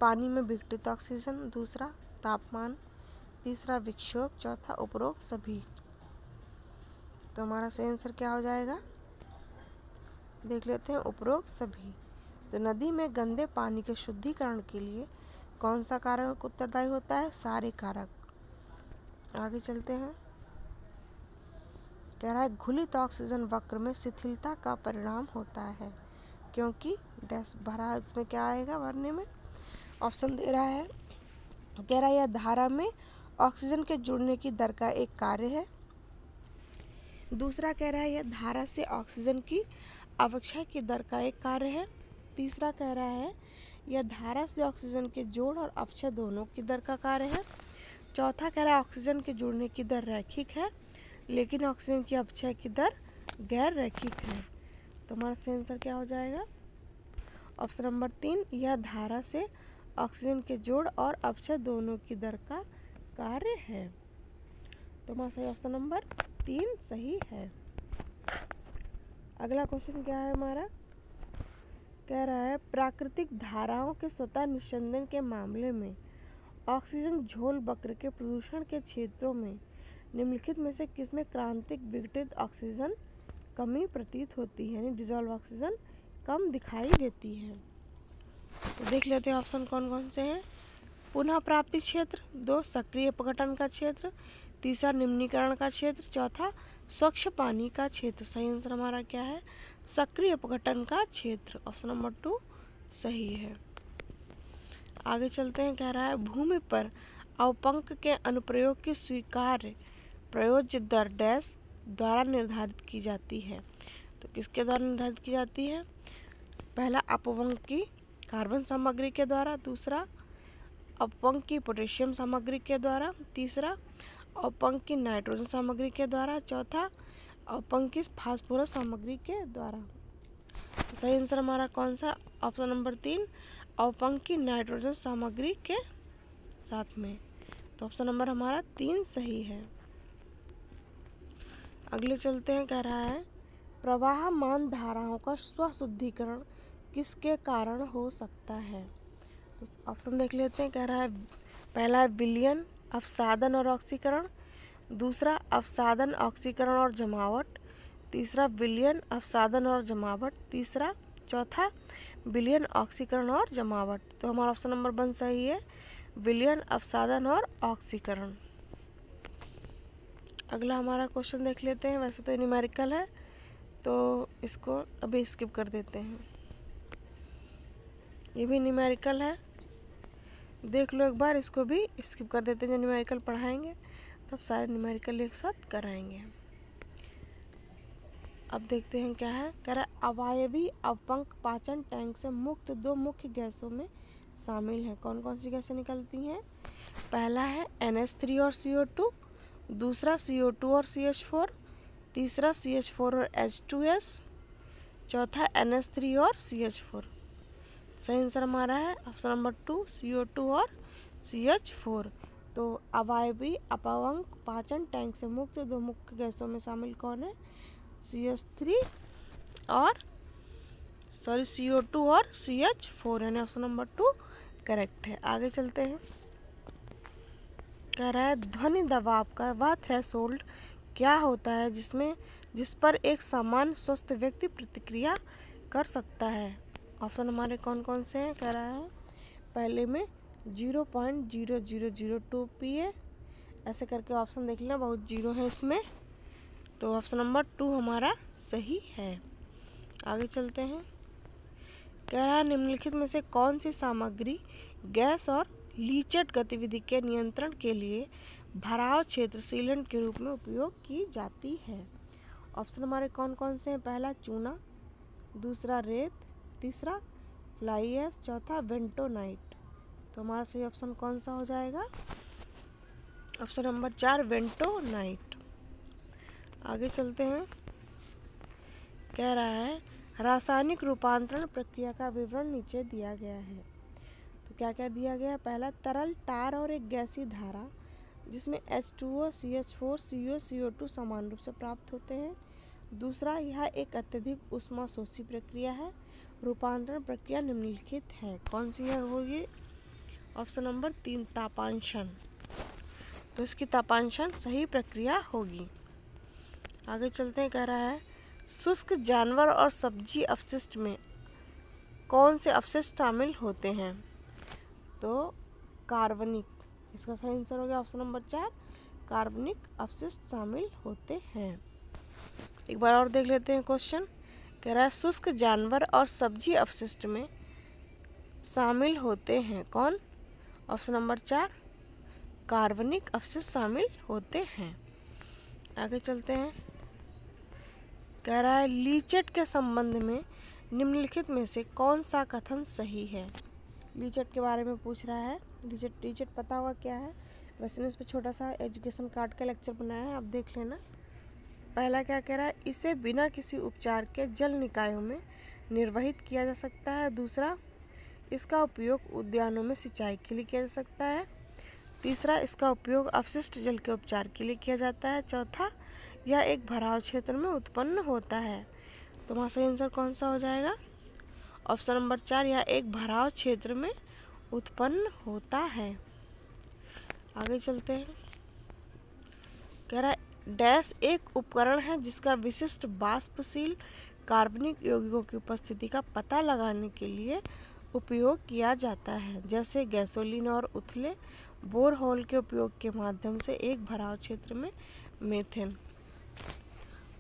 पानी में विघटित ऑक्सीजन, दूसरा तापमान, तीसरा विक्षोभ, चौथा उपरोक्त सभी। तो हमारा सही आंसर क्या हो जाएगा? देख लेते हैं, उपरोक्त सभी। तो नदी में गंदे पानी के शुद्धिकरण के लिए कौन सा कारक उत्तरदायी होता है? सारे कारक। आगे चलते हैं, कह रहा है घुलित ऑक्सीजन वक्र में शिथिलता का परिणाम होता है क्योंकि डैश भरा, इसमें क्या आएगा भरने में? ऑप्शन दे रहा है, कह रहा है यह धारा में ऑक्सीजन के जुड़ने की दर का एक कार्य है, दूसरा कह रहा है यह धारा से ऑक्सीजन की अवक्षय की दर का एक कार्य है, तीसरा कह रहा है यह धारा से ऑक्सीजन के जोड़ और अपक्षय दोनों की दर का कार्य है, चौथा कह रहा है ऑक्सीजन के जुड़ने की दर रैखिक है, लेकिन ऑक्सीजन की अपचय की दर गैर रैखिक है। तो हमारा सही आंसर क्या हो जाएगा? ऑप्शन नंबर 3, यह धारा से ऑक्सीजन के जोड़ और अपचय दोनों की दर का कार्य है। तो हमारा सही ऑप्शन नंबर 3 सही है। अगला क्वेश्चन क्या है हमारा? कह रहा है प्राकृतिक धाराओं के स्वतः निस्यंदन के मामले में ऑक्सीजन झोल वक्र के प्रदूषण के क्षेत्रों में निम्नलिखित में से किसमें क्रांतिक विघटित ऑक्सीजन कमी प्रतीत होती है, यानी डिजॉल्व ऑक्सीजन कम दिखाई देती है। तो देख लेते हैं ऑप्शन कौन कौन से हैं। पुनः प्राप्ति क्षेत्र, 2 सक्रिय अपघटन का क्षेत्र, 3 निम्नीकरण का क्षेत्र, 4 स्वच्छ पानी का क्षेत्र। सही आंसर हमारा क्या है? सक्रिय अपघटन का क्षेत्र, ऑप्शन नंबर 2 सही है। आगे चलते हैं। कह रहा है भूमि पर अवपंक के अनुप्रयोग की स्वीकार्य प्रयोज्य दर डैश द्वारा निर्धारित की जाती है। तो किसके द्वारा निर्धारित की जाती है? पहला अपवंकी कार्बन सामग्री के द्वारा, दूसरा अपवंकी पोटेशियम सामग्री के द्वारा, तीसरा अपवंकी नाइट्रोजन सामग्री के द्वारा, चौथा अपवंकी फास्फोरस सामग्री के द्वारा। तो सही आंसर हमारा कौन सा? ऑप्शन नंबर 3 अपवंकी नाइट्रोजन सामग्री के साथ में। तो ऑप्शन नंबर हमारा 3 सही है। अगले चलते हैं। कह रहा है प्रवाहमान धाराओं का स्वशुद्धिकरण किसके कारण हो सकता है? तो ऑप्शन देख लेते हैं। कह रहा है पहला है विलयन, अवसादन और ऑक्सीकरण, दूसरा अवसादन, ऑक्सीकरण और जमावट, तीसरा विलयन, अवसादन और जमावट, चौथा विलयन, ऑक्सीकरण और जमावट। तो हमारा ऑप्शन नंबर 1 सही है, विलयन, अवसादन और ऑक्सीकरण। अगला हमारा क्वेश्चन देख लेते हैं। वैसे तो न्यूमेरिकल है तो इसको अभी स्किप कर देते हैं। ये भी न्यूमेरिकल है, देख लो एक बार, इसको भी स्किप कर देते हैं। जब न्यूमेरिकल पढ़ाएंगे तब सारे न्यूमेरिकल एक साथ कराएंगे। अब देखते हैं क्या है। कह रहा है अवायवी अवपंक पाचन टैंक से मुक्त 2 मुख्य गैसों में शामिल हैं। कौन कौन सी गैसें निकलती हैं? पहला है NH3 और CO2, दूसरा CO2 और CH4, तीसरा CH4 और H2S, चौथा NH3 और CH4। सही आंसर हमारा है ऑप्शन नंबर 2 CO2 और CH4। तो अवायवी अपवंक पाचन टैंक से मुक्त 2 मुख्य गैसों में शामिल कौन है? CO2 और CH4, यानी ऑप्शन नंबर 2 करेक्ट है। आगे चलते हैं। कह रहा है ध्वनि दबाव का वह थ्रेशोल्ड क्या होता है जिस पर एक सामान्य स्वस्थ व्यक्ति प्रतिक्रिया कर सकता है? ऑप्शन हमारे कौन कौन से हैं? कह रहा है पहले में 0.0002 PA, ऐसे करके ऑप्शन देख लेना, बहुत जीरो है इसमें। तो ऑप्शन नंबर 2 हमारा सही है। आगे चलते हैं। कह रहा है निम्नलिखित में से कौन सी सामग्री गैस और लीचट गतिविधि के नियंत्रण के लिए भराव क्षेत्र सीलेंट के रूप में उपयोग की जाती है? ऑप्शन हमारे कौन कौन से हैं? पहला चूना, दूसरा रेत, तीसरा फ्लाई ऐश, चौथा वेंटोनाइट। तो हमारा सही ऑप्शन कौन सा हो जाएगा? Option number 4 वेंटोनाइट। आगे चलते हैं। कह रहा है रासायनिक रूपांतरण प्रक्रिया का विवरण नीचे दिया गया है। तो क्या क्या दिया गया है? पहला तरल टार और एक गैसीय धारा जिसमें H2O, CH4, CO, CO2 समान रूप से प्राप्त होते हैं। दूसरा, यह एक अत्यधिक ऊष्माशोषी प्रक्रिया है। रूपांतरण प्रक्रिया निम्नलिखित है। कौन सी है होगी? Option number 3 तापांशन। तो इसकी तापांशन सही प्रक्रिया होगी। आगे चलते हैं। कह रहा है शुष्क जानवर और सब्जी अपशिष्ट में कौन से अपशिष्ट शामिल होते हैं? तो कार्बनिक, इसका सही आंसर हो गया ऑप्शन नंबर 4 कार्बनिक अपशिष्ट शामिल होते हैं। एक बार और देख लेते हैं क्वेश्चन। कह रहा है शुष्क जानवर और सब्जी अपशिष्ट में शामिल होते हैं कौन? ऑप्शन नंबर 4 कार्बनिक अपशिष्ट शामिल होते हैं। आगे चलते हैं। कह रहा है लीचट के संबंध में निम्नलिखित में से कौन सा कथन सही है? लीचट के बारे में पूछ रहा है। लीचट पता होगा क्या है? वैसे इस पर छोटा सा एजुकेशन कार्ड का लेक्चर बनाया है, आप देख लेना। पहला क्या कह रहा है, इसे बिना किसी उपचार के जल निकायों में निर्वहित किया जा सकता है। दूसरा, इसका उपयोग उद्यानों में सिंचाई के लिए किया जा सकता है। तीसरा, इसका उपयोग अपशिष्ट जल के उपचार के लिए किया जाता है। चौथा, यह एक भराव क्षेत्र में उत्पन्न होता है। तो हमारा सही आंसर कौन सा हो जाएगा? ऑप्शन नंबर 4, यह एक भराव क्षेत्र में उत्पन्न होता है। आगे चलते हैं। कह रहा है डैश एक उपकरण है जिसका विशिष्ट वाष्पशील कार्बनिक यौगिकों की उपस्थिति का पता लगाने के लिए उपयोग किया जाता है, जैसे गैसोलीन और उथले बोरहोल के उपयोग के माध्यम से एक भराव क्षेत्र में मीथेन।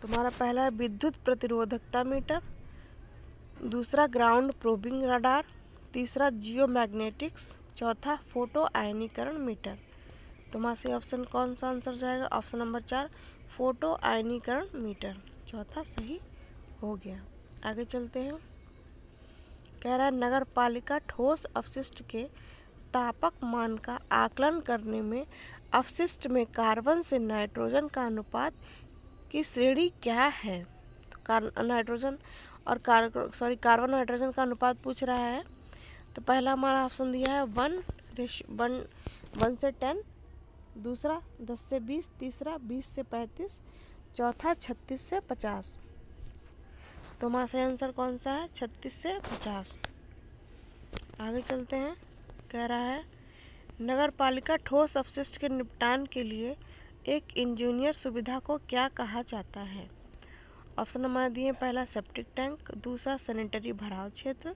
तुम्हारा पहला है विद्युत प्रतिरोधकता मीटर, दूसरा ग्राउंड प्रोबिंग रडार, तीसरा जियोमैग्नेटिक्स, चौथा फोटो आयनीकरण मीटर। तुम्हारा से ऑप्शन कौन सा आंसर जाएगा? ऑप्शन नंबर 4, फोटो आयनीकरण मीटर, चौथा सही हो गया। आगे चलते हैं। कह रहा है नगर पालिका ठोस अपशिष्ट के तापक मान का आकलन करने में अपशिष्ट में कार्बन से नाइट्रोजन का अनुपात की श्रेणी क्या है? कार्बन नाइट्रोजन का अनुपात पूछ रहा है। तो पहला हमारा ऑप्शन दिया है 1 से 10, दूसरा 10 से 20, तीसरा 20 से 35, चौथा 36 से 50। तो हमारा सही आंसर कौन सा है? 36 से 50। आगे चलते हैं। कह रहा है नगर पालिका ठोस अपशिष्ट के निपटान के लिए एक इंजीनियर सुविधा को क्या कहा जाता है? ऑप्शन नंबर दिए, पहला सेप्टिक टैंक, दूसरा सैनिटरी भराव क्षेत्र,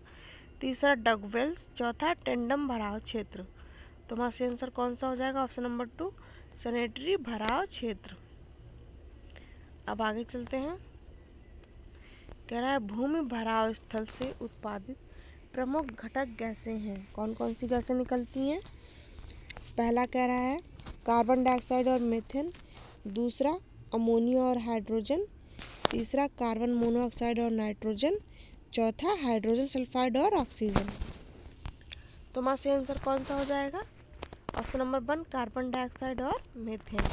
तीसरा डगवेल्स, चौथा टेंडम भराव क्षेत्र। तो हमारा सही आंसर कौन सा हो जाएगा? ऑप्शन नंबर 2, सैनिटरी भराव क्षेत्र। अब आगे चलते हैं। कह रहा है भूमि भराव स्थल से उत्पादित प्रमुख घटक गैसें हैं। कौन कौन सी गैसें निकलती हैं? पहला कह रहा है कार्बन डाइऑक्साइड और मीथेन, दूसरा अमोनिया और हाइड्रोजन, तीसरा कार्बन मोनोऑक्साइड और नाइट्रोजन, चौथा हाइड्रोजन सल्फाइड और ऑक्सीजन। तो हमारा सही आंसर कौन सा हो जाएगा? ऑप्शन नंबर 1, कार्बन डाइऑक्साइड और मीथेन।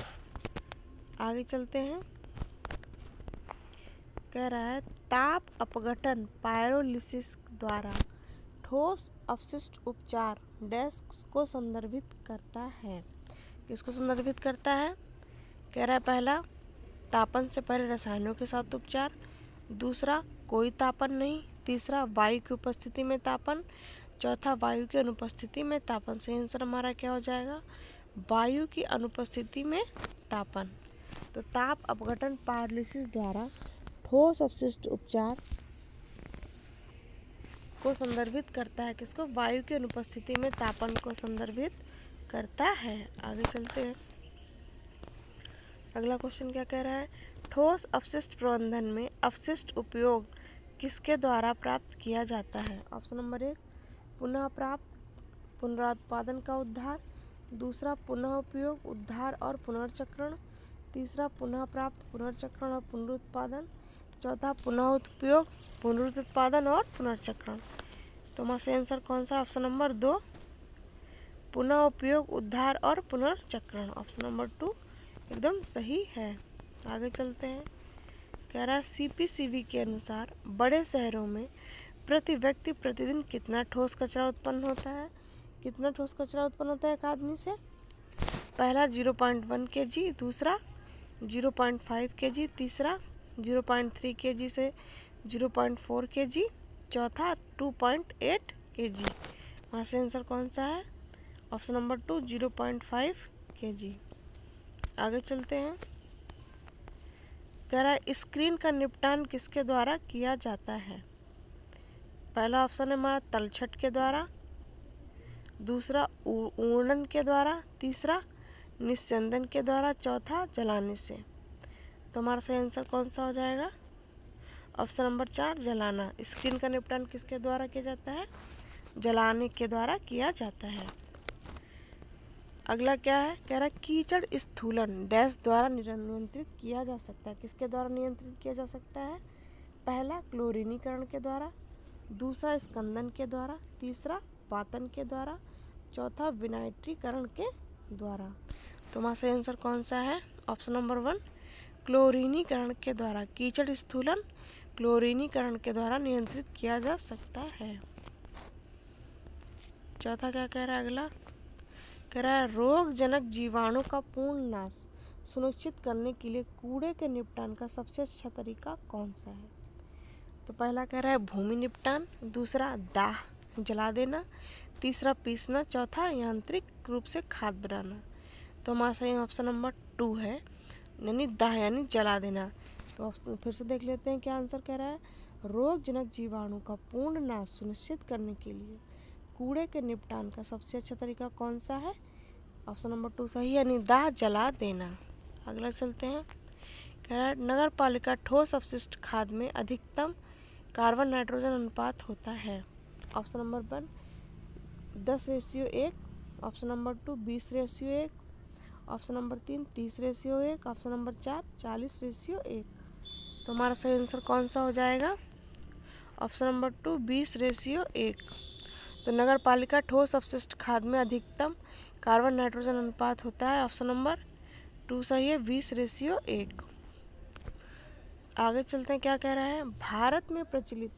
आगे चलते हैं। कह रहा है ताप अपघटन पायरोलिसिस द्वारा ठोस अपशिष्ट उपचार डैश को संदर्भित करता है। किसको संदर्भित करता है? कह रहा है पहला तापन से पहले रसायनों के साथ उपचार, दूसरा कोई तापन नहीं, तीसरा वायु की उपस्थिति में तापन, चौथा वायु की अनुपस्थिति में तापन। सही आंसर हमारा क्या हो जाएगा? वायु की अनुपस्थिति में तापन। तो ताप अपघटन पायरोलिसिस द्वारा ठोस अपशिष्ट उपचार को संदर्भित करता है। किसको? वायु की अनुपस्थिति में तापन को संदर्भित करता है। आगे चलते हैं। अगला क्वेश्चन क्या कह रहा है? ठोस अपशिष्ट प्रबंधन में अपशिष्ट उपयोग किसके द्वारा प्राप्त किया जाता है? ऑप्शन नंबर 1, पुनः प्राप्त पुनरुत्पादन का उद्धार, दूसरा पुनः उपयोग उद्धार और पुनर्चक्रण, तीसरा पुनः प्राप्त पुनर्चक्रण और पुनरुत्पादन, चौथा पुनः उपयोग पुनरुत्पादन और पुनर्चक्रण। तो हमारा सही आंसर कौन सा? ऑप्शन नंबर 2, पुनः उपयोग उद्धार और पुनर्चक्रण। ऑप्शन नंबर 2 एकदम सही है। आगे चलते हैं। कह रहा है CPCB के अनुसार बड़े शहरों में प्रति व्यक्ति प्रतिदिन कितना ठोस कचरा उत्पन्न होता है? कितना ठोस कचरा उत्पन्न होता है एक आदमी से? पहला 0.1 kg, दूसरा 0.5 kg, तीसरा 0.3 kg से 0.4 kg, चौथा 2.8 kg। वहाँ से आंसर कौन सा है? Option number 2, 0.5 kg। आगे चलते हैं। कह रहा है स्क्रीन का निपटान किसके द्वारा किया जाता है? पहला ऑप्शन है हमारा तलछट के द्वारा, दूसरा उड़न के द्वारा, तीसरा निस्यंदन के द्वारा, चौथा जलाने से। तो हमारा सही आंसर कौन सा हो जाएगा? ऑप्शन नंबर 4, जलाना। स्क्रीन का निपटान किसके द्वारा किया जाता है? जलाने के द्वारा किया जाता है। अगला क्या है? कह रहा है कीचड़ स्थूलन डैश द्वारा नियंत्रित किया जा सकता है। किसके द्वारा नियंत्रित किया जा सकता है? पहला क्लोरीनीकरण के द्वारा, दूसरा स्कंदन के द्वारा, तीसरा वातन के द्वारा, चौथा विनाइट्रीकरण के द्वारा। तो हमारा सही आंसर कौन सा है? ऑप्शन नंबर 1, क्लोरीनीकरण के द्वारा, कीचड़ स्थूलन क्लोरीनीकरण के द्वारा नियंत्रित किया जा सकता है। चौथा क्या कह रहा है अगला, कह रहा है रोगजनक जीवाणु का पूर्ण नाश सुनिश्चित करने के लिए कूड़े के निपटान का सबसे अच्छा तरीका कौन सा है। तो पहला कह रहा है भूमि निपटान, दूसरा दाह जला देना, तीसरा पीसना, चौथा यांत्रिक रूप से खाद बनाना। तो हमारा सही ऑप्शन नंबर 2 है, यानी दाह यानी जला देना। तो ऑप्शन फिर से देख लेते हैं क्या आंसर कह रहा है, रोगजनक जीवाणु का पूर्ण नाश सुनिश्चित करने के लिए कूड़े के निपटान का सबसे अच्छा तरीका कौन सा है। ऑप्शन नंबर 2 सही, यानी दाह जला देना। अगला चलते हैं, कह रहा है नगर पालिका ठोस अपशिष्ट खाद में अधिकतम कार्बन नाइट्रोजन अनुपात होता है। Option number 1 10:1, option number 2 20:1, option number 3 30:1, option number 4 40:1। तो हमारा सही आंसर कौन सा हो जाएगा, ऑप्शन नंबर 2 20:1। तो नगर पालिका ठोस अपशिष्ट खाद में अधिकतम कार्बन नाइट्रोजन अनुपात होता है, ऑप्शन नंबर 2 सही है, 20:1। आगे चलते हैं, क्या कह रहा है, भारत में प्रचलित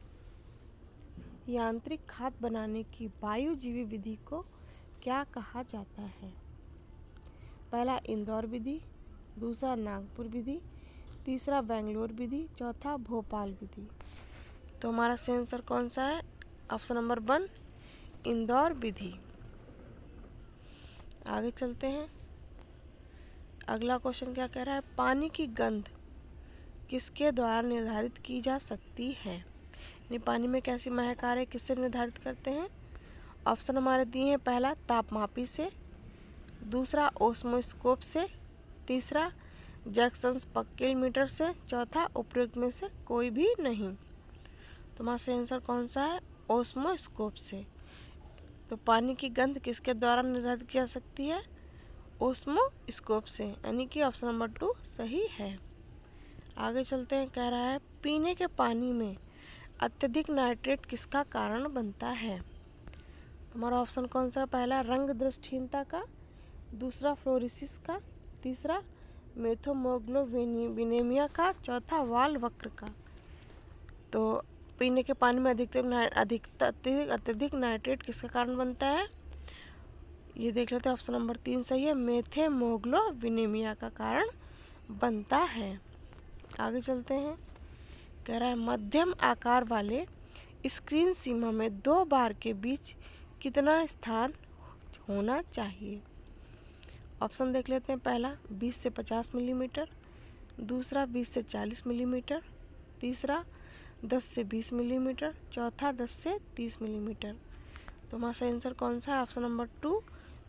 यांत्रिक खाद बनाने की वायुजीवी विधि को क्या कहा जाता है। पहला इंदौर विधि, दूसरा नागपुर विधि, तीसरा बेंगलोर विधि, चौथा भोपाल विधि। तो हमारा सही आंसर कौन सा है, ऑप्शन नंबर 1 इंदौर विधि। आगे चलते हैं, अगला क्वेश्चन क्या कह रहा है, पानी की गंध किसके द्वारा निर्धारित की जा सकती है। यानी पानी में कैसी महक आ रही है, किससे निर्धारित करते हैं। ऑप्शन हमारे दिए हैं, पहला तापमापी से, दूसरा ओस्मोस्कोप से, तीसरा जैक्सन स्केल मीटर से, चौथा उपयुक्त में से कोई भी नहीं। तो हमारा सही आंसर कौन सा है, ओस्मोस्कोप से। तो पानी की गंध किसके द्वारा निर्धारित की जा सकती है, ओस्मोस्कोप से, यानी कि ऑप्शन नंबर 2 सही है। आगे चलते हैं, कह रहा है पीने के पानी में अत्यधिक नाइट्रेट किसका कारण बनता है। तुम्हारा ऑप्शन कौन सा है, पहला रंग दृष्टिहीनता का, दूसरा फ्लोरोसिस का, तीसरा मेथोमोग्लोबिनेमिया का, चौथा वाल वक्र का। तो पीने के पानी में अत्यधिक नाइट्रेट किसका कारण बनता है, ये देख लेते हैं, ऑप्शन नंबर 3 सही है, मेथोमोग्लोबिनेमिया का कारण बनता है। आगे चलते हैं, कह रहा है मध्यम आकार वाले स्क्रीन सीमा में 2 बार के बीच कितना स्थान होना चाहिए। ऑप्शन देख लेते हैं, पहला 20 से 50 मिलीमीटर, दूसरा 20 से 40 मिलीमीटर, तीसरा 10 से 20 मिलीमीटर, चौथा 10 से 30 मिलीमीटर। तो हमारा सही आंसर कौन सा है, ऑप्शन नंबर 2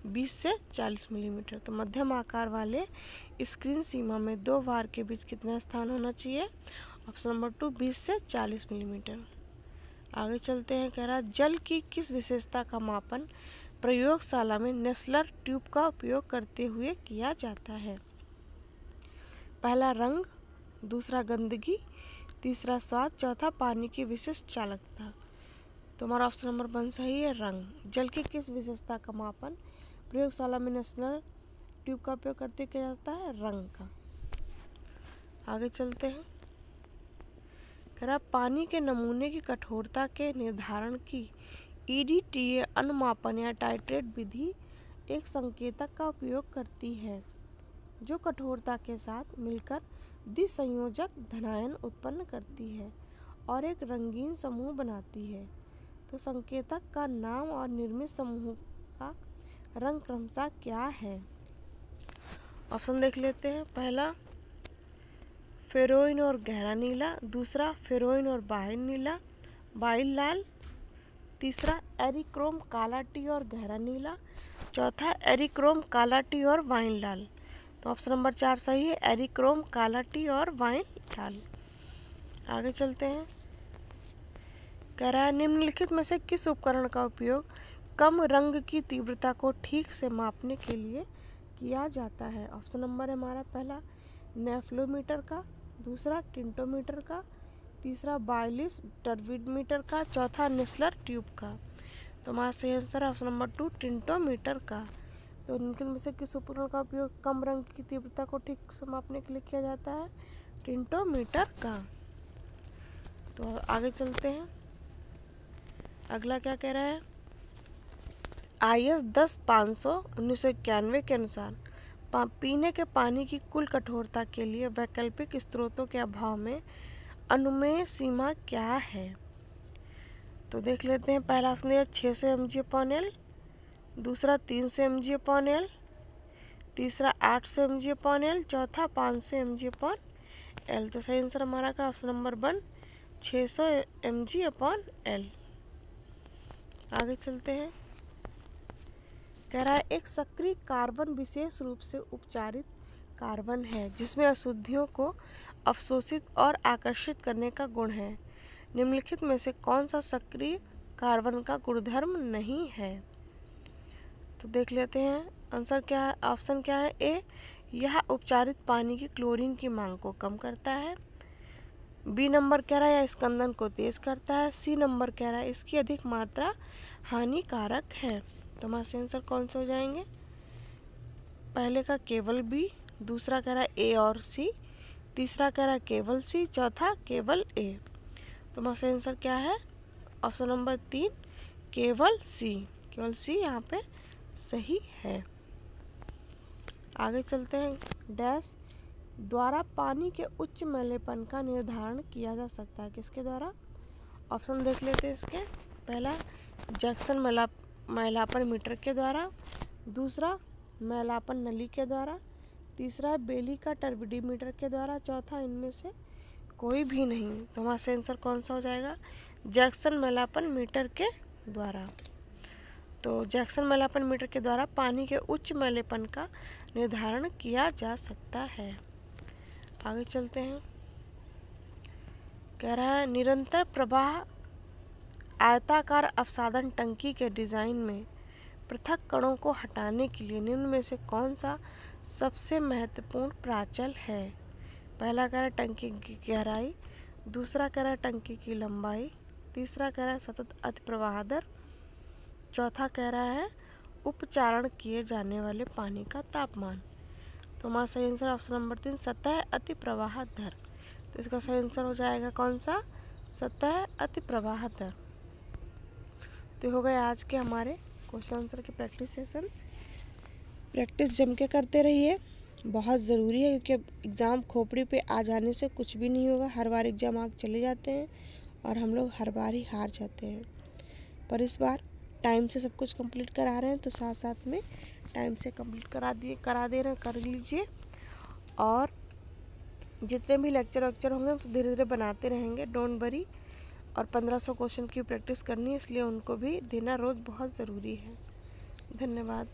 20 से 40 मिलीमीटर। तो मध्यम आकार वाले स्क्रीन सीमा में 2 बार के बीच कितना स्थान होना चाहिए, ऑप्शन नंबर 2 20 से 40 मिलीमीटर। आगे चलते हैं, कह रहा है जल की किस विशेषता का मापन प्रयोगशाला में नेस्लर ट्यूब का उपयोग करते हुए किया जाता है। पहला रंग, दूसरा गंदगी, तीसरा स्वाद, चौथा पानी की विशिष्ट चालकता। तो हमारा ऑप्शन नंबर 1 सही है, रंग। जल की किस विशेषता का मापन प्रयोगशाला में नेस्लर ट्यूब का उपयोग करते किया जाता है, रंग का। आगे चलते हैं, कह रहा पानी के नमूने की कठोरता के निर्धारण की EDTA अनुमापन या टाइट्रेट विधि एक संकेतक का उपयोग करती है जो कठोरता के साथ मिलकर द्विसंयोजक धनायन उत्पन्न करती है और एक रंगीन समूह बनाती है। तो संकेतक का नाम और निर्मित समूह का रंग क्रमशः क्या है। ऑप्शन देख लेते हैं, पहला फेरोइन और गहरा नीला, दूसरा फेरोइन और बाइल लाल, तीसरा एरिक्रोम काला टी और गहरा नीला, चौथा एरिक्रोम काला टी और वाइन लाल। तो ऑप्शन नंबर 4 सही है, एरिक्रोम काला टी और वाइन लाल। आगे चलते हैं, कह रहा है निम्नलिखित में से किस उपकरण का उपयोग कम रंग की तीव्रता को ठीक से मापने के लिए किया जाता है। ऑप्शन नंबर है हमारा पहला नेफ्लोमीटर का, दूसरा टिंटोमीटर का, तीसरा बाइलिस टर्विडमीटर का, चौथा नेस्लर ट्यूब का। तो हमारा सही आंसर है ऑप्शन नंबर 2 टिंटोमीटर का। तो निम्नलिखित में से किस उपकरण का उपयोग कम रंग की तीव्रता को ठीक से मापने के लिए किया जाता है? टिंटोमीटर का। तो आगे चलते हैं, अगला क्या कह रहा है? IS 10-500 1991 के अनुसार पीने के पानी की कुल कठोरता के लिए वैकल्पिक स्रोतों के अभाव में अनुमेय सीमा क्या है? तो देख लेते हैं। पहला ऑप्शन है 600 mg/L, दूसरा 300 mg/L, तीसरा 800 mg/L, चौथा 500 mg/L। तो सही आंसर हमारा का ऑप्शन नंबर 1 600 mg/L। आगे चलते हैं, कह रहा है एक सक्रिय कार्बन विशेष रूप से उपचारित कार्बन है जिसमें अशुद्धियों को अवशोषित और आकर्षित करने का गुण है। निम्नलिखित में से कौन सा सक्रिय कार्बन का गुणधर्म नहीं है? तो देख लेते हैं आंसर क्या है। ऑप्शन क्या है? ए, यह उपचारित पानी की क्लोरीन की मांग को कम करता है। बी नंबर कह रहा है यह स्कंदन को तेज करता है। सी नंबर कह रहा है इसकी अधिक मात्रा हानिकारक है। तो हमारे आंसर कौन से हो जाएंगे? पहले का केवल बी, दूसरा कह रहा है ए और सी, तीसरा कह रहा है केवल सी, चौथा केवल ए। तो हमारा आंसर क्या है? ऑप्शन नंबर 3 केवल सी। केवल सी यहाँ पे सही है। आगे चलते हैं, डैश द्वारा पानी के उच्च मैलेपन का निर्धारण किया जा सकता है। किसके द्वारा? ऑप्शन देख लेते हैं इसके। पहला जैक्सन मैलापन मीटर के द्वारा, दूसरा मैलापन नली के द्वारा, तीसरा है बेली का टर्बिडीमीटर के द्वारा, चौथा इनमें से कोई भी नहीं। तो हमारा आंसर कौन सा हो जाएगा? जैक्सन मैलापन मीटर के द्वारा। तो जैक्सन मैलापन मीटर के द्वारा पानी के उच्च मैलेपन का निर्धारण किया जा सकता है। आगे चलते हैं, कह रहा है निरंतर प्रवाह आयताकार अवसादन टंकी के डिज़ाइन में पृथक कणों को हटाने के लिए निम्न में से कौन सा सबसे महत्वपूर्ण प्राचल है? पहला कह रहा है टंकी की गहराई, दूसरा कह रहा है टंकी की लंबाई, तीसरा कह रहा है सतत अतिप्रवाह दर, चौथा कह रहा है उपचारण किए जाने वाले पानी का तापमान। तो हमारा सही आंसर ऑप्शन नंबर 3 सतह अतिप्रवाह दर। तो इसका सही आंसर हो जाएगा कौन सा? सतह अतिप्रवाह दर। तो हो गए आज के हमारे क्वेश्चन आंसर के प्रैक्टिस सेशन। प्रैक्टिस जम के करते रहिए, बहुत ज़रूरी है क्योंकि एग्ज़ाम खोपड़ी पे आ जाने से कुछ भी नहीं होगा। हर बार एग्ज़ाम आगे चले जाते हैं और हम लोग हर बार ही हार जाते हैं, पर इस बार टाइम से सब कुछ कंप्लीट करा रहे हैं, तो साथ साथ में टाइम से कंप्लीट करा दे रहे हैं, कर लीजिए। और जितने भी लेक्चर वेक्चर होंगे हम सब धीरे धीरे बनाते रहेंगे, डोंट वरी। और 1500 क्वेश्चन की प्रैक्टिस करनी है, इसलिए उनको भी देना रोज़ बहुत ज़रूरी है। धन्यवाद।